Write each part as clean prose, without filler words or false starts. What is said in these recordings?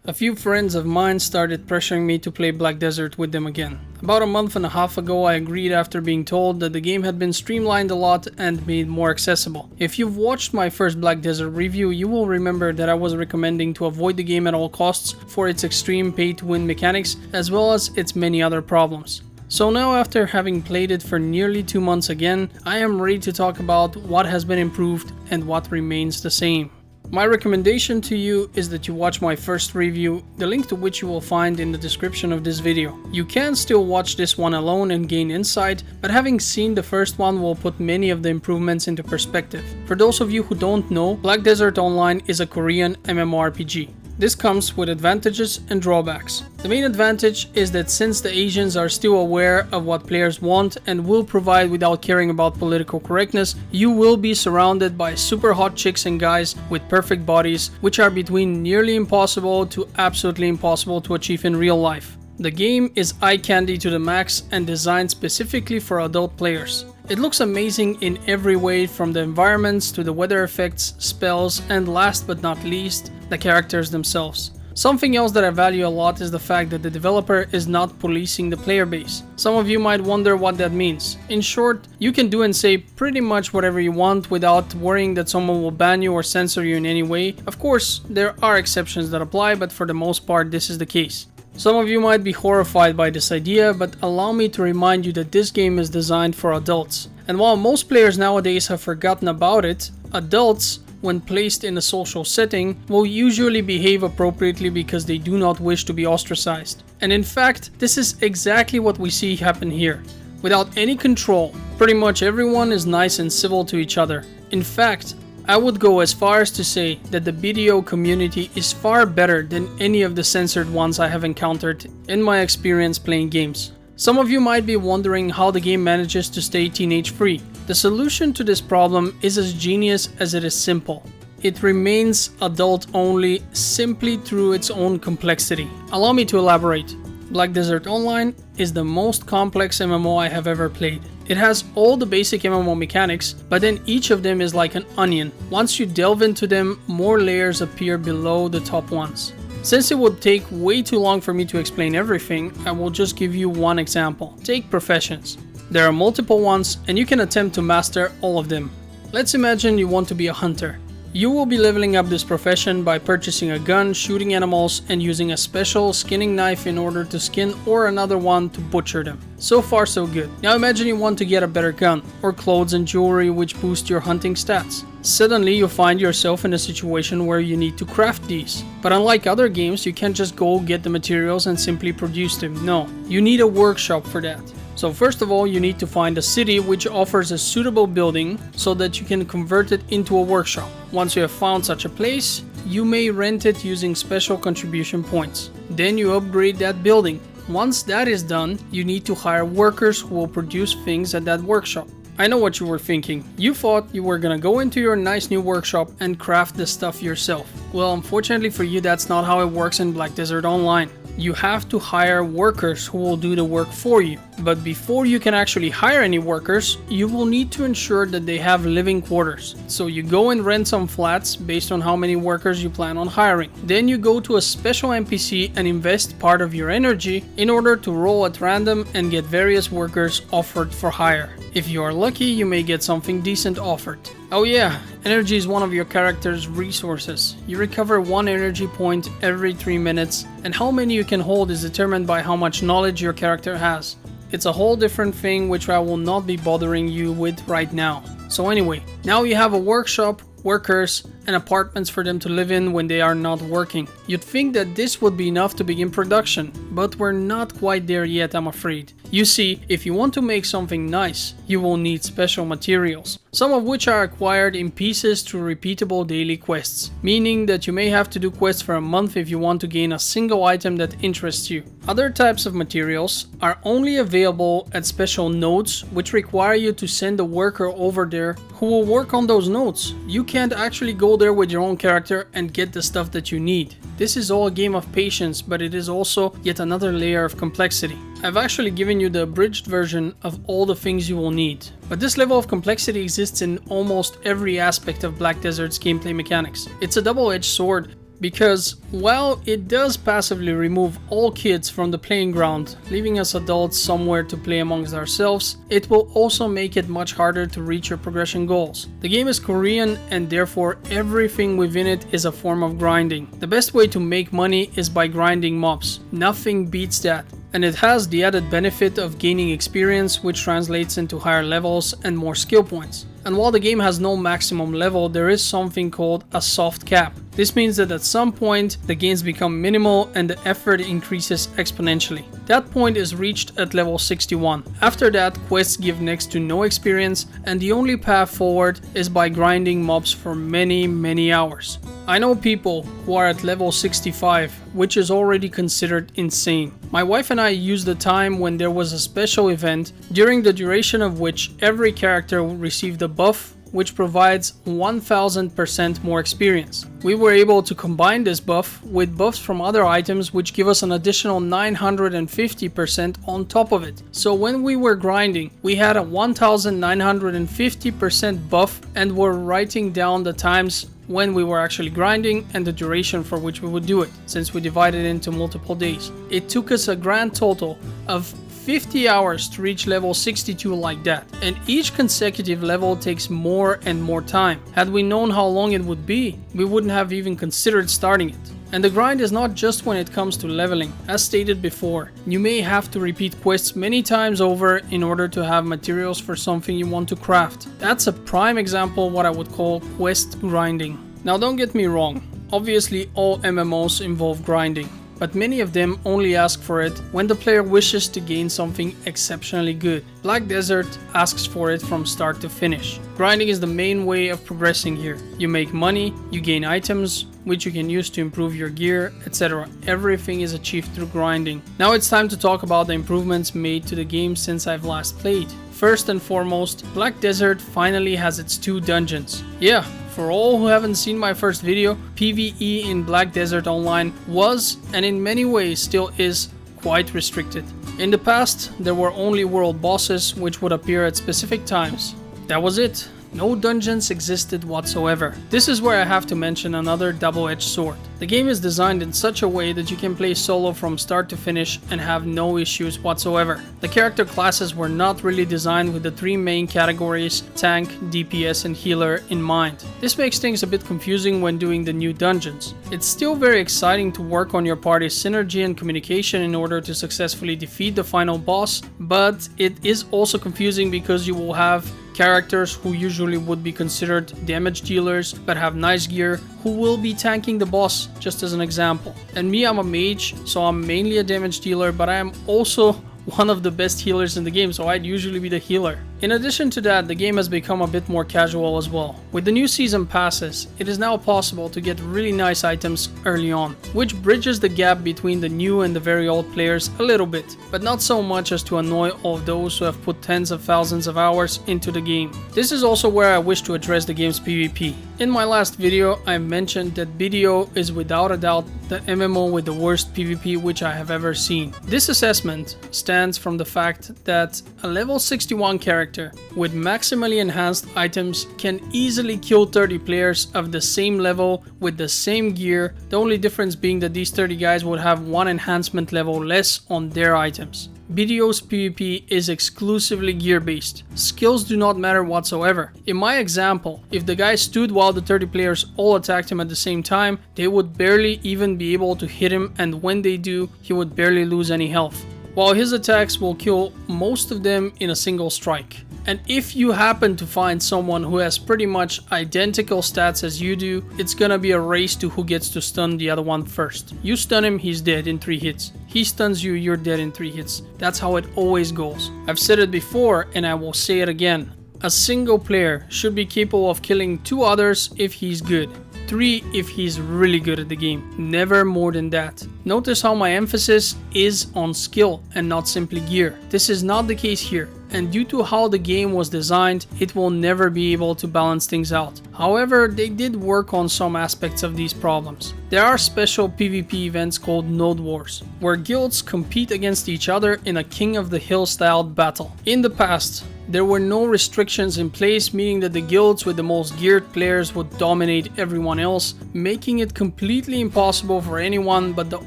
A few friends of mine started pressuring me to play Black Desert with them again. About a month and a half ago I agreed after being told that the game had been streamlined a lot and made more accessible. If you've watched my first Black Desert review, you will remember that I was recommending to avoid the game at all costs for its extreme pay-to-win mechanics as well as its many other problems. So now, after having played it for nearly 2 months again, I am ready to talk about what has been improved and what remains the same. My recommendation to you is that you watch my first review, the link to which you will find in the description of this video. You can still watch this one alone and gain insight, but having seen the first one will put many of the improvements into perspective. For those of you who don't know, Black Desert Online is a Korean MMORPG. This comes with advantages and drawbacks. The main advantage is that since the Asians are still aware of what players want and will provide without caring about political correctness, you will be surrounded by super hot chicks and guys with perfect bodies, which are between nearly impossible to absolutely impossible to achieve in real life. The game is eye candy to the max and designed specifically for adult players. It looks amazing in every way, from the environments to the weather effects, spells, and last but not least, the characters themselves. Something else that I value a lot is the fact that the developer is not policing the player base. Some of you might wonder what that means. In short, you can do and say pretty much whatever you want without worrying that someone will ban you or censor you in any way. Of course, there are exceptions that apply, but for the most part this is the case. Some of you might be horrified by this idea, but allow me to remind you that this game is designed for adults. And while most players nowadays have forgotten about it, adults, when placed in a social setting, will usually behave appropriately because they do not wish to be ostracized. And in fact, this is exactly what we see happen here. Without any control, pretty much everyone is nice and civil to each other. In fact, I would go as far as to say that the BDO community is far better than any of the censored ones I have encountered in my experience playing games. Some of you might be wondering how the game manages to stay teenage free. The solution to this problem is as genius as it is simple. It remains adult only simply through its own complexity. Allow me to elaborate. Black Desert Online is the most complex MMO I have ever played. It has all the basic MMO mechanics, but then each of them is like an onion. Once you delve into them, more layers appear below the top ones. Since it would take way too long for me to explain everything, I will just give you one example. Take professions. There are multiple ones and you can attempt to master all of them. Let's imagine you want to be a hunter. You will be leveling up this profession by purchasing a gun, shooting animals, and using a special skinning knife in order to skin or another one to butcher them. So far so good. Now imagine you want to get a better gun, or clothes and jewelry which boost your hunting stats. Suddenly you find yourself in a situation where you need to craft these. But unlike other games, you can't just go get the materials and simply produce them. No, you need a workshop for that. So first of all, you need to find a city which offers a suitable building so that you can convert it into a workshop. Once you have found such a place, you may rent it using special contribution points. Then you upgrade that building. Once that is done, you need to hire workers who will produce things at that workshop. I know what you were thinking. You thought you were gonna go into your nice new workshop and craft the stuff yourself. Well, unfortunately for you, that's not how it works in Black Desert Online. You have to hire workers who will do the work for you. But before you can actually hire any workers, you will need to ensure that they have living quarters. So you go and rent some flats based on how many workers you plan on hiring. Then you go to a special NPC and invest part of your energy in order to roll at random and get various workers offered for hire. If you are lucky, you may get something decent offered. Oh yeah, energy is one of your character's resources. You recover 1 energy point every 3 minutes, and how many you can hold is determined by how much knowledge your character has. It's a whole different thing which I will not be bothering you with right now. So anyway, now you have a workshop, workers, and apartments for them to live in when they are not working. You'd think that this would be enough to begin production, but we're not quite there yet, I'm afraid. You see, if you want to make something nice, you will need special materials, some of which are acquired in pieces through repeatable daily quests, meaning that you may have to do quests for a month if you want to gain a single item that interests you. Other types of materials are only available at special nodes, which require you to send a worker over there who will work on those nodes. You can't actually go there with your own character and get the stuff that you need. This is all a game of patience, but it is also yet another layer of complexity. I've actually given you the abridged version of all the things you will need, but this level of complexity exists in almost every aspect of Black Desert's gameplay mechanics. It's a double-edged sword. because while it does passively remove all kids from the playing ground, leaving us adults somewhere to play amongst ourselves, it will also make it much harder to reach your progression goals. The game is Korean and therefore everything within it is a form of grinding. The best way to make money is by grinding mobs. Nothing beats that. And it has the added benefit of gaining experience, which translates into higher levels and more skill points. And while the game has no maximum level, there is something called a soft cap. This means that at some point the gains become minimal and the effort increases exponentially. That point is reached at level 61. After that, quests give next to no experience, and the only path forward is by grinding mobs for many hours. I know people who are at level 65, which is already considered insane. My wife and I used the time when there was a special event, during the duration of which every character received a buff which provides 1000% more experience. We were able to combine this buff with buffs from other items which give us an additional 950% on top of it. So when we were grinding, we had a 1950% buff and were writing down the times when we were actually grinding and the duration for which we would do it, since we divided it into multiple days. It took us a grand total of 50 hours to reach level 62 like that, and each consecutive level takes more and more time. Had we known how long it would be, we wouldn't have even considered starting it. And the grind is not just when it comes to leveling. As stated before, you may have to repeat quests many times over in order to have materials for something you want to craft. That's a prime example of what I would call quest grinding. Now don't get me wrong, obviously all MMOs involve grinding, but many of them only ask for it when the player wishes to gain something exceptionally good. Black Desert asks for it from start to finish. Grinding is the main way of progressing here. You make money, you gain items, which you can use to improve your gear, etc. Everything is achieved through grinding. Now it's time to talk about the improvements made to the game since I've last played. First and foremost, Black Desert finally has its 2 dungeons. Yeah, for all who haven't seen my first video, PvE in Black Desert Online was, and in many ways still is, quite restricted. In the past, there were only world bosses which would appear at specific times. That was it. No dungeons existed whatsoever. This is where I have to mention another double-edged sword. The game is designed in such a way that you can play solo from start to finish and have no issues whatsoever. The character classes were not really designed with the 3 main categories, tank, DPS and healer, in mind. This makes things a bit confusing when doing the new dungeons. It's still very exciting to work on your party's synergy and communication in order to successfully defeat the final boss, but it is also confusing because you will have characters who usually would be considered damage dealers but have nice gear who will be tanking the boss, just as an example. And me, I'm a mage, so I'm mainly a damage dealer, but I am also one of the best healers in the game, so I'd usually be the healer. In addition to that, the game has become a bit more casual as well. With the new season passes, it is now possible to get really nice items early on, which bridges the gap between the new and the very old players a little bit, but not so much as to annoy all of those who have put tens of thousands of hours into the game. This is also where I wish to address the game's PvP. In my last video, I mentioned that BDO is without a doubt the MMO with the worst PvP which I have ever seen. This assessment stands from the fact that a level 61 character with maximally enhanced items can easily kill 30 players of the same level with the same gear, the only difference being that these 30 guys would have 1 enhancement level less on their items. BDO's PvP is exclusively gear based. Skills do not matter whatsoever. In my example, if the guy stood while the 30 players all attacked him at the same time, they would barely even be able to hit him, and when they do, he would barely lose any health, while his attacks will kill most of them in a single strike. And if you happen to find someone who has pretty much identical stats as you do, it's gonna be a race to who gets to stun the other one first. You stun him, he's dead in 3 hits. He stuns you, you're dead in 3 hits. That's how it always goes. I've said it before and I will say it again. A single player should be capable of killing 2 others if he's good. 3 if he's really good at the game. Never more than that. Notice how my emphasis is on skill and not simply gear. This is not the case here, and due to how the game was designed, it will never be able to balance things out. However, they did work on some aspects of these problems. There are special PvP events called Node Wars, where guilds compete against each other in a King of the Hill styled battle. In the past, There were no restrictions in place, meaning that the guilds with the most geared players would dominate everyone else, making it completely impossible for anyone but the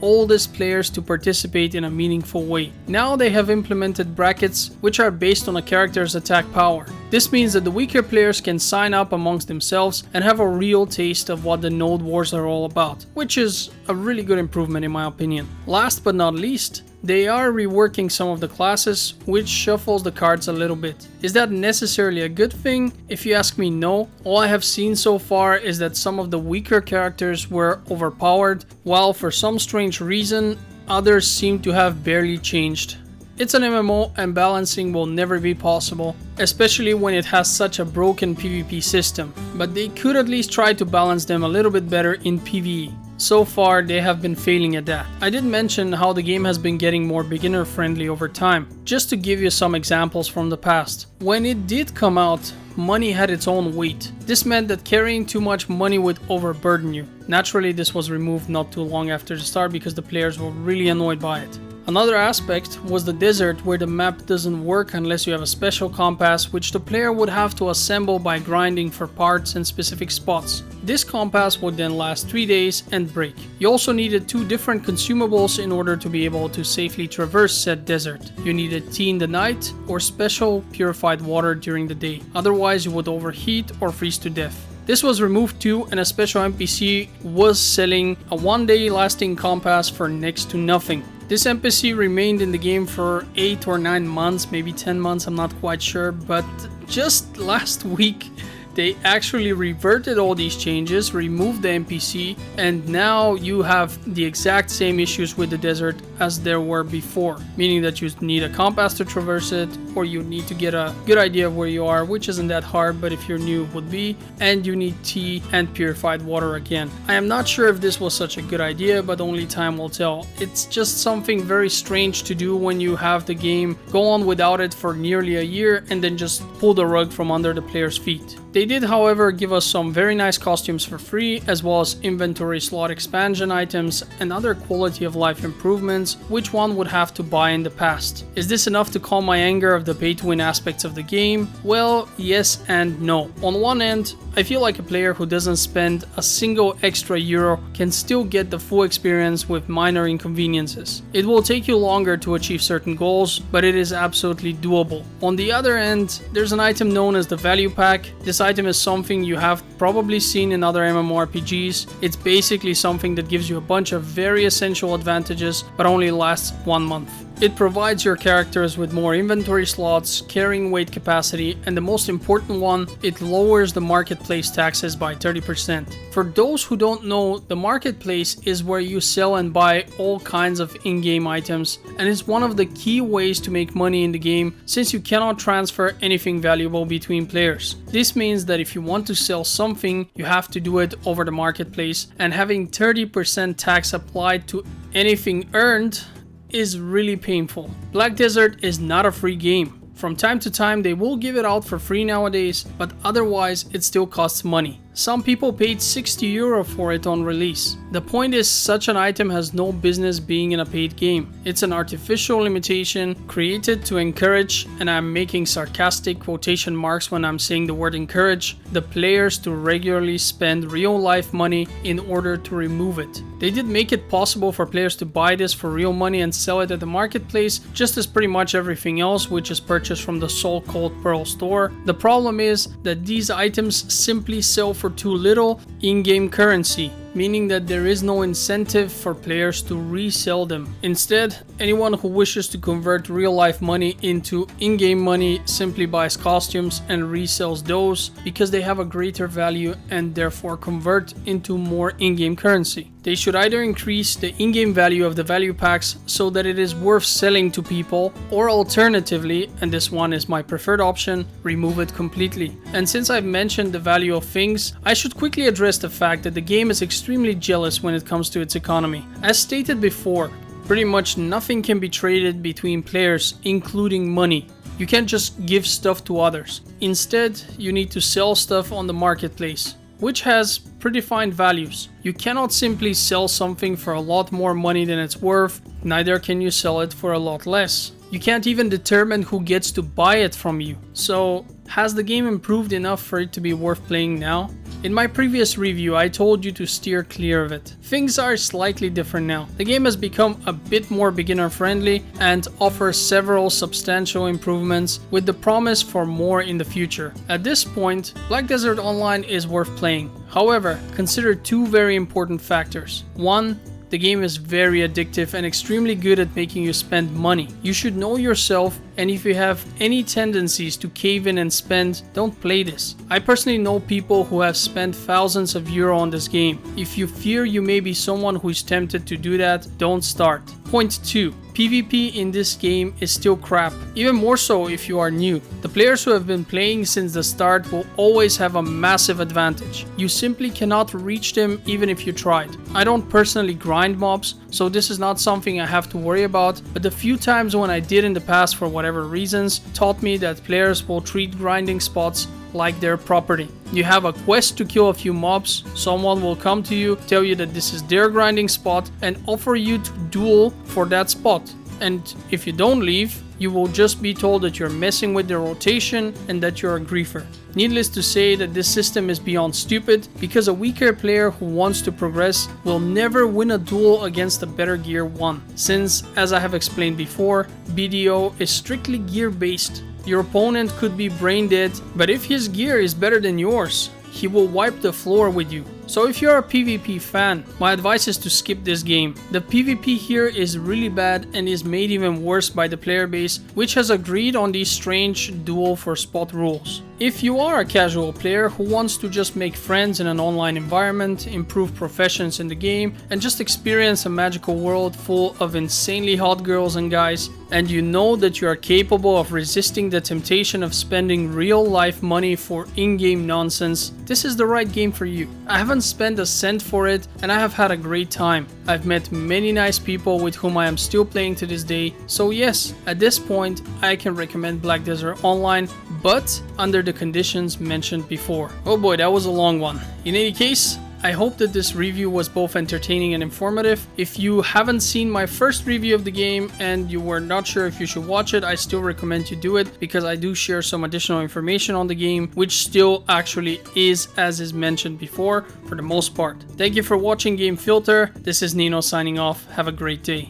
oldest players to participate in a meaningful way. Now they have implemented brackets, which are based on a character's attack power. This means that the weaker players can sign up amongst themselves and have a real taste of what the node wars are all about, which is a really good improvement in my opinion. Last but not least, they are reworking some of the classes, which shuffles the cards a little bit. Is that necessarily a good thing? If you ask me, no. All I have seen so far is that some of the weaker characters were overpowered, while for some strange reason, others seem to have barely changed. It's an MMO and balancing will never be possible, especially when it has such a broken PvP system, but they could at least try to balance them a little bit better in PvE. So far, they have been failing at that. I did mention how the game has been getting more beginner friendly over time. Just to give you some examples from the past. When it did come out, money had its own weight. This meant that carrying too much money would overburden you. Naturally, this was removed not too long after the start because the players were really annoyed by it. Another aspect was the desert, where the map doesn't work unless you have a special compass, which the player would have to assemble by grinding for parts in specific spots. This compass would then last 3 days and break. You also needed 2 different consumables in order to be able to safely traverse said desert. You needed tea in the night or special purified water during the day, otherwise you would overheat or freeze to death. This was removed too, and a special NPC was selling a 1-day lasting compass for next to nothing. This NPC remained in the game for 8 or 9 months, maybe 10 months, I'm not quite sure, but just last week they actually reverted all these changes, removed the NPC, and now you have the exact same issues with the desert as there were before, meaning that you need a compass to traverse it, or you need to get a good idea of where you are, which isn't that hard, but if you're new it would be, and you need tea and purified water again. I am not sure if this was such a good idea, but only time will tell. It's just something very strange to do when you have the game go on without it for nearly a year and then just pull the rug from under the player's feet. They did, however, give us some very nice costumes for free, as well as inventory slot expansion items and other quality of life improvements, which one would have to buy in the past. Is this enough to calm my anger of the pay-to-win aspects of the game? Well, yes and no. On one end, I feel like a player who doesn't spend a single extra euro can still get the full experience with minor inconveniences. It will take you longer to achieve certain goals, but it is absolutely doable. On the other end, there's an item known as the value pack. This item is something you have probably seen in other MMORPGs. It's basically something that gives you a bunch of very essential advantages, but only lasts 1 month. It provides your characters with more inventory slots, carrying weight capacity, and the most important one, it lowers the marketplace taxes by 30%. For those who don't know, the marketplace is where you sell and buy all kinds of in-game items, and is one of the key ways to make money in the game, since you cannot transfer anything valuable between players. This means that if you want to sell something, you have to do it over the marketplace, and having 30% tax applied to anything earned is really painful. Black Desert is not a free game. From time to time they will give it out for free nowadays, but otherwise it still costs money. Some people paid 60 euro for it on release. The point is, such an item has no business being in a paid game. It's an artificial limitation created to encourage, and I'm making sarcastic quotation marks when I'm saying the word encourage, the players to regularly spend real life money in order to remove it. They did make it possible for players to buy this for real money and sell it at the marketplace, just as pretty much everything else which is purchased from the Soul Cold Pearl store. The problem is that these items simply sell for too little in-game currency, meaning that there is no incentive for players to resell them. Instead, anyone who wishes to convert real-life money into in-game money simply buys costumes and resells those because they have a greater value and therefore convert into more in-game currency. They should either increase the in-game value of the value packs so that it is worth selling to people, or alternatively, and this one is my preferred option, remove it completely. And since I've mentioned the value of things, I should quickly address the fact that the game is extremely jealous when it comes to its economy. As stated before, pretty much nothing can be traded between players, including money. You can't just give stuff to others. Instead, you need to sell stuff on the marketplace, which has predefined values. You cannot simply sell something for a lot more money than it's worth, neither can you sell it for a lot less. You can't even determine who gets to buy it from you. So, has the game improved enough for it to be worth playing now? In my previous review, I told you to steer clear of it. Things are slightly different now. The game has become a bit more beginner friendly and offers several substantial improvements with the promise for more in the future. At this point, Black Desert Online is worth playing. However, consider two very important factors. One, the game is very addictive and extremely good at making you spend money. You should know yourself, and if you have any tendencies to cave in and spend, don't play this. I personally know people who have spent thousands of euro on this game. If you fear you may be someone who is tempted to do that, don't start. Point 2. PvP in this game is still crap, even more so if you are new. The players who have been playing since the start will always have a massive advantage. You simply cannot reach them even if you tried. I don't personally grind mobs, so this is not something I have to worry about, but the few times when I did in the past for whatever reasons taught me that players will treat grinding spots like their property. You have a quest to kill a few mobs, someone will come to you, tell you that this is their grinding spot and offer you to duel for that spot. And if you don't leave, you will just be told that you're messing with their rotation and that you're a griefer. Needless to say that this system is beyond stupid, because a weaker player who wants to progress will never win a duel against a better gear one, since, as I have explained before, BDO is strictly gear based. Your opponent could be brain dead, but if his gear is better than yours, he will wipe the floor with you. So if you're a PvP fan, my advice is to skip this game. The PvP here is really bad and is made even worse by the player base, which has agreed on these strange duel for spot rules. If you are a casual player who wants to just make friends in an online environment, improve professions in the game, and just experience a magical world full of insanely hot girls and guys, and you know that you are capable of resisting the temptation of spending real life money for in-game nonsense, this is the right game for you. I haven't spent a cent for it and I have had a great time. I've met many nice people with whom I am still playing to this day, so yes, at this point I can recommend Black Desert Online, but under the conditions mentioned before. Oh boy, that was a long one. In any case, I hope that this review was both entertaining and informative. If you haven't seen my first review of the game and you were not sure if you should watch it, I still recommend you do it, because I do share some additional information on the game, which still actually is as is mentioned before for the most part. Thank you for watching Game Filter. This is Nino signing off. Have a great day.